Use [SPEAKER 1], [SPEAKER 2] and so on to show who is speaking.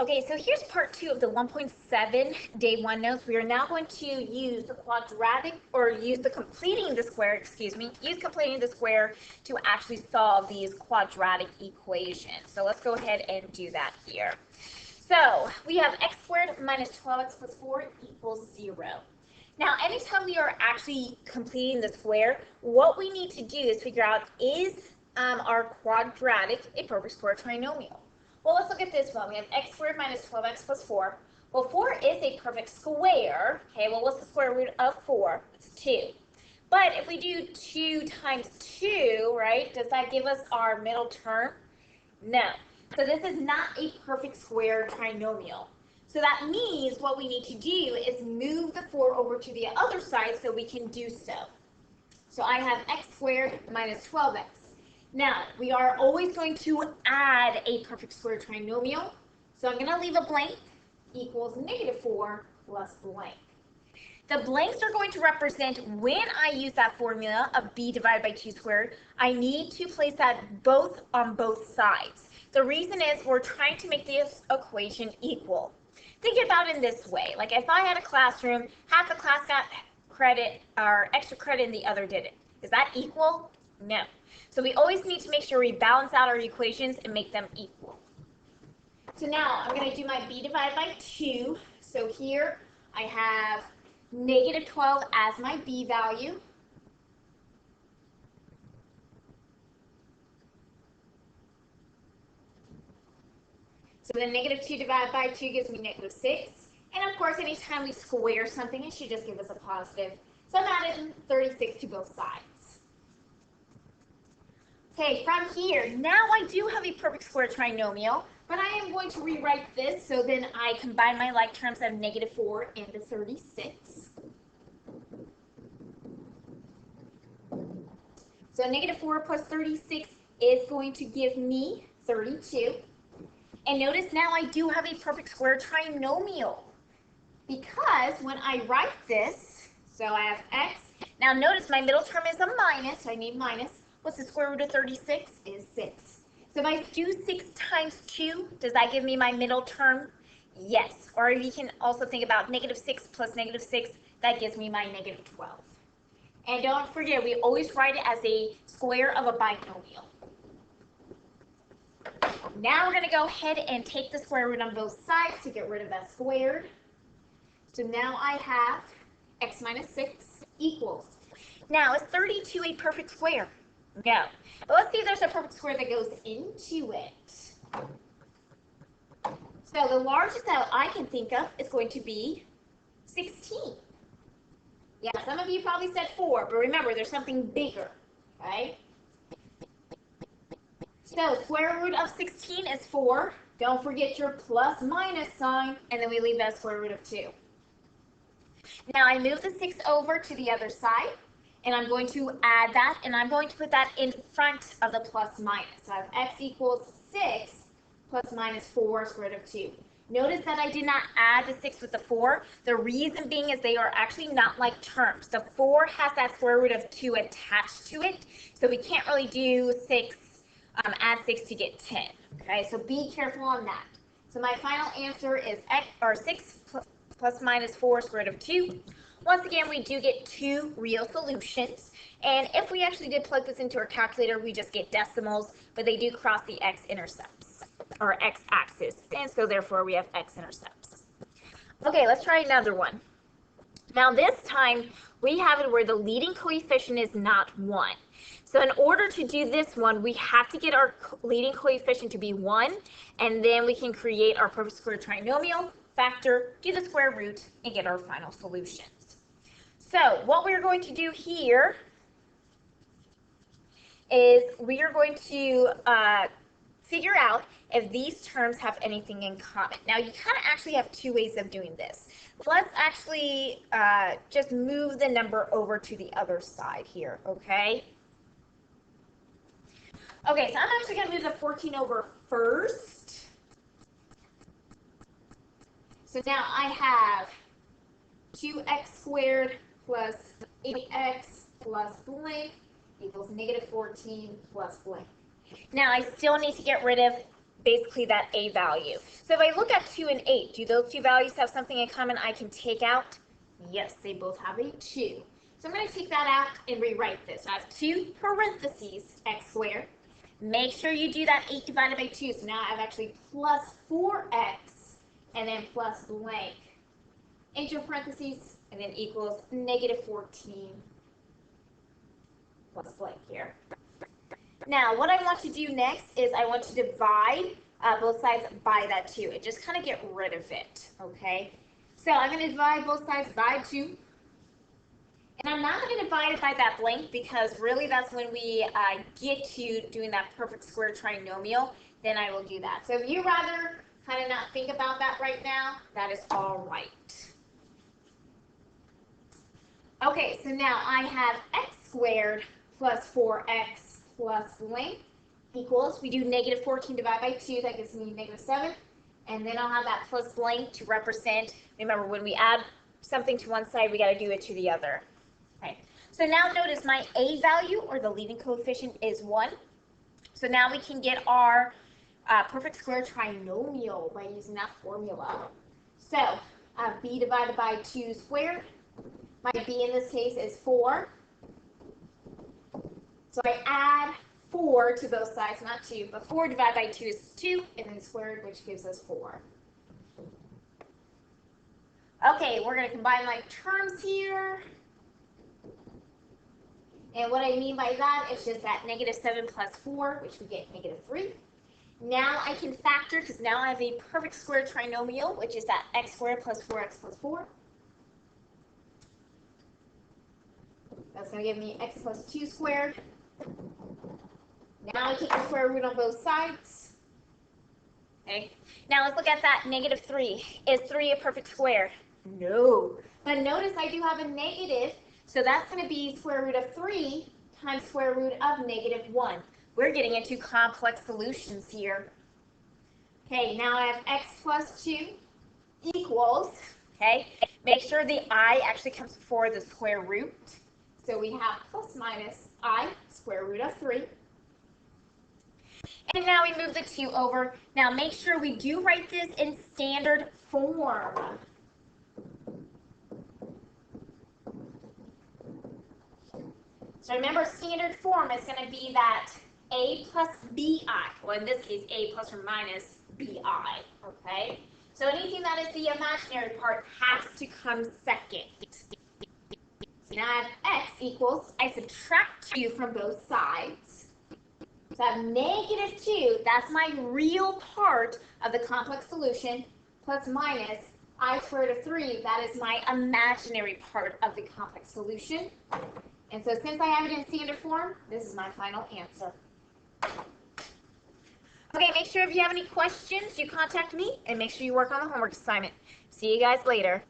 [SPEAKER 1] Okay, so here's part 2 of the 1.7 day 1 notes. We are now going to use the quadratic, or use completing the square to actually solve these quadratic equations. So let's go ahead and do that here. So we have x squared minus 12x plus 4 equals 0. Now, anytime we are actually completing the square, what we need to do is figure out, is our quadratic a perfect square trinomial? Well, let's look at this one. We have x squared minus 12x plus 4. Well, 4 is a perfect square. Okay, well, what's the square root of 4? It's 2. But if we do 2 times 2, right, does that give us our middle term? No. So this is not a perfect square trinomial. So that means what we need to do is move the 4 over to the other side so we can do so. So I have x squared minus 12x. Now, we are always going to add a perfect square trinomial. So I'm going to leave a blank, equals -4 plus blank. The blanks are going to represent when I use that formula of b divided by 2 squared, I need to place that on both sides. The reason is we're trying to make this equation equal. Think about it in this way. Like if I had a classroom, half the class got credit or extra credit and the other didn't. Is that equal? No. So we always need to make sure we balance out our equations and make them equal. So now I'm going to do my b divided by 2. So here I have -12 as my b value. So then -2 divided by 2 gives me -6. And of course, anytime we square something, it should just give us a positive. So I'm adding 36 to both sides. Okay, from here, now I do have a perfect square trinomial, but I am going to rewrite this so then I combine my like terms of -4 and the 36. So -4 plus 36 is going to give me 32. And notice now I do have a perfect square trinomial, because when I write this, so I have x. Now notice my middle term is a minus, so I need minus. What's the square root of 36? Is 6. So if I do 6 times 2, does that give me my middle term? Yes. Or you can also think about -6 plus -6, that gives me my -12. And don't forget, we always write it as a square of a binomial. Now we're going to go ahead and take the square root on both sides to get rid of that squared. So now I have x minus 6 equals. Now, is 32 a perfect square? No. But let's see if there's a perfect square that goes into it. So the largest that I can think of is going to be 16. Yeah, some of you probably said 4, but remember, there's something bigger, okay? So square root of 16 is 4. Don't forget your plus minus sign, and then we leave that square root of 2. Now I move the 6 over to the other side, and I'm going to add that, and I'm going to put that in front of the plus minus. So I have x equals 6 plus minus 4 square root of 2. Notice that I did not add the 6 with the 4. The reason being is they are actually not like terms. The 4 has that square root of 2 attached to it, so we can't really do 6, add 6 to get 10. Okay, so be careful on that. So my final answer is 6 plus minus 4 square root of 2. Once again, we do get 2 real solutions. And if we actually did plug this into our calculator, we just get decimals, but they do cross the x-intercepts, or x-axis. And so therefore, we have x-intercepts. Okay, let's try another one. Now this time, we have it where the leading coefficient is not 1. So in order to do this one, we have to get our leading coefficient to be 1, and then we can create our perfect square trinomial, factor, do the square root, and get our final solutions. So what we're going to do here is we are going to figure out if these terms have anything in common. Now you kind of actually have 2 ways of doing this. Let's actually just move the number over to the other side here, okay? Okay, so I'm actually going to move the 14 over first. So now I have 2x squared plus 8x plus blank equals -14 plus blank. Now I still need to get rid of basically that a value. So if I look at 2 and 8, do those two values have something in common I can take out? Yes, they both have a 2. So I'm going to take that out and rewrite this. I have 2 parentheses x squared. Make sure you do that 8 divided by 2. So now I have actually plus 4x and then plus blank into parentheses and then equals negative 14 plus blank here. Now, what I want to do next is I want to divide both sides by that 2 and just kind of get rid of it, okay? So I'm going to divide both sides by 2. And I'm not going to divide it by that blank because really that's when we get to doing that perfect square trinomial, then I will do that. So if you rather kind of not think about that right now, that is all right. Okay, so now I have x squared plus 4x plus blank equals, we do negative 14 divided by 2, that gives me negative 7. And then I'll have that plus blank to represent, remember when we add something to one side, we got to do it to the other. Okay, so now notice my a value, or the leading coefficient, is 1. So now we can get our perfect square trinomial by using that formula. So b divided by 2 squared. My b in this case is 4. So I add 4 to both sides, not 2, but 4 divided by 2 is 2, and then squared, which gives us 4. Okay, we're going to combine my terms here. And what I mean by that is just that negative 7 plus 4, which we get negative 3. Now I can factor, because now I have a perfect square trinomial, which is that x squared plus 4x plus 4. That's going to give me x plus 2 squared. Now I take the square root on both sides. Okay. Now let's look at that negative 3. Is 3 a perfect square? No. But notice I do have a negative, so that's going to be square root of 3 times square root of negative 1. We're getting into complex solutions here. Okay, now I have x plus 2 equals, okay, make sure the I actually comes before the square root. So we have plus minus I square root of 3. And now we move the 2 over. Now make sure we do write this in standard form. So remember, standard form is going to be that a plus bi. Well, in this case, a plus or minus bi. Okay? So anything that is the imaginary part has to come second. So now I have x equals, I subtract 2 from both sides. So I have negative 2, that's my real part of the complex solution, plus minus I squared of 3, that is my imaginary part of the complex solution. And so since I have it in standard form, this is my final answer. Okay, make sure if you have any questions, you contact me, and make sure you work on the homework assignment. See you guys later.